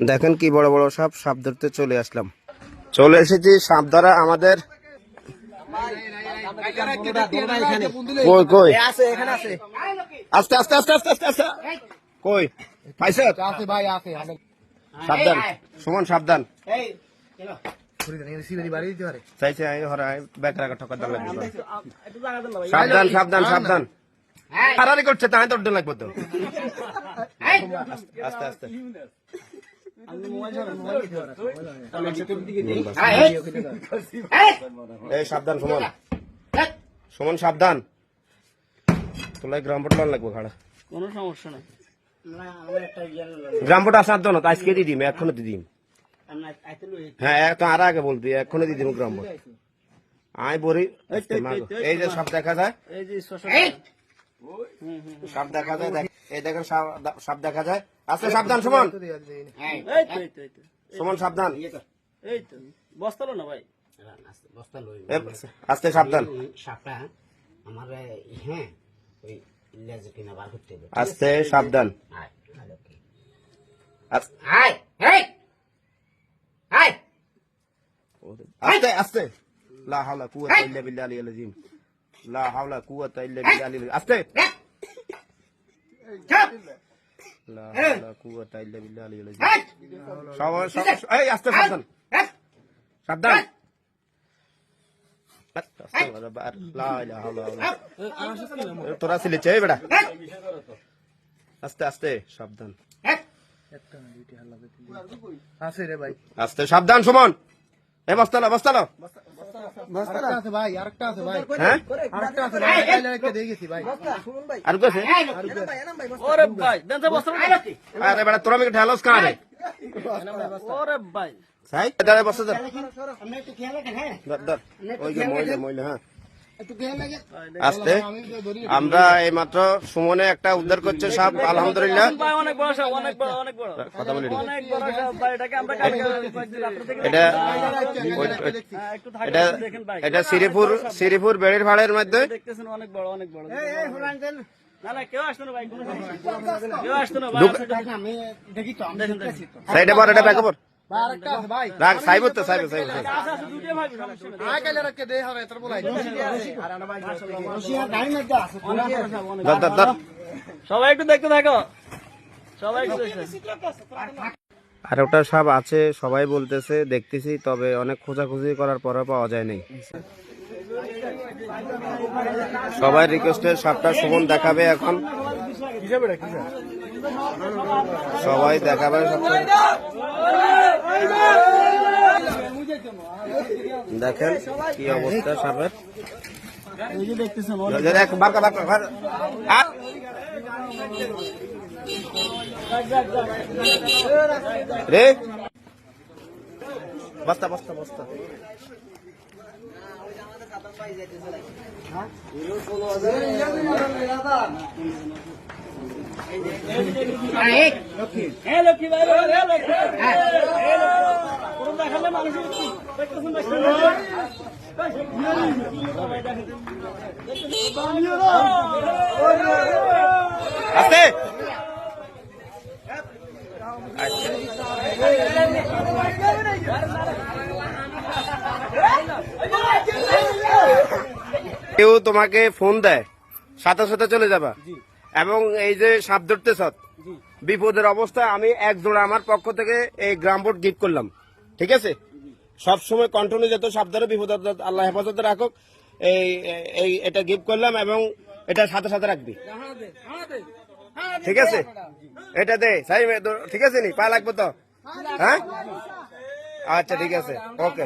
দেখেন কি বড় বড় সাপ, সাপ ধরতে চলে আসলাম। চলে এসেছি সাপ ধরা আমাদের। কই কই আস্তে আস্তে আস্তে আস্তে আস্তে আস্তে কই পাইছে? সাবধান সুমন, সাবধান। সাবধান সাবধান সাবধান, হারারি করছে তাই তো লাগবে তো। আস্তে আস্তে এই সাবধান সুমন, সুমন সাবধান। তোলাই গ্রামপট লন লাগবে খাড়া, কোনো সমস্যা নাই। গ্রামপট আসার জন্য আজকে দিয়ে দিম, এখনো দিয়ে দিম। হ্যাঁ তো আর আগে বলবি, এখনো দিয়ে দিম গ্রামপট। আয় বলি এই যে সব দেখা যায়, সাপ দেখা যায়, এই দেখেন সাপ দেখা যায়। আস্তে সাবধান সুমন, সুমন সাবধান। বস্তালো না ভাই, আস্তে সাবধান, আস্তে সাবধান, আস্তে আস্তে। লা হাওলা কুওয়াতা ইল্লা বিল্লাহিল আযীম, লা হাওলা কুওয়াতা ইল্লা বিল্লাহিল আস্তে, লা হাওলা কুওয়াতা ইল্লা বিল্লাহিল আযীম। সবাই এই আস্তে সাবধান, সাবধান। তোরা ছিলিস বেটা, আস্তে আস্তে সাবধান, আস্তে সাবধান সুমন। এই বস্তালো বস্তালো তোরা আমি ঢেলোস কানে আস্তে। আমরা এই মাত্র সুমনে একটা উদ্ধার করছে সাপ, আলহামদুলিল্লাহ। এটা শ্রীপুর বেড়ির ভাড়ের মধ্যে। অনেক বড় অনেক বড়। সাইডে পর, এটা ব্যাকে পর রাখ, সাইব তো সাইব সাইব। সবাই একটু দেখতে থাকো, সবাই। আর ওটা সাপ আছে সবাই বলতেছে, দেখতেছি, তবে অনেক খোঁজাখুঁজি করার পরে পাওয়া যায় নাই। সবাই রিকোয়েস্টে সাপটা সুমন দেখাবে এখন, সবাই দেখাবে। দেখেন কি অবস্থা সাপের, রে বস্তা বস্তা বস্তা। আস্তে কেউ তোমাকে ফোন দেয়, সাথে সাথে চলে যাবা। এবং এই যে সাপ ধরতেছ বিপদের অবস্থায়, আমি এক জোড়া আমার পক্ষ থেকে এই গ্রামবোর্ড গিফট করলাম, ঠিক আছে? সবসময় কন্টিনিউ যত সাপ ধরে, বিপদ আল্লাহ হেফাজতে রাখুক, এই এটা গিফট করলাম। এবং এটা সাথে সাথে রাখবি, ঠিক আছে? এটা দে সাই, ঠিক আছে নি? পা লাগবে তো? হ্যাঁ আচ্ছা ঠিক আছে, ওকে।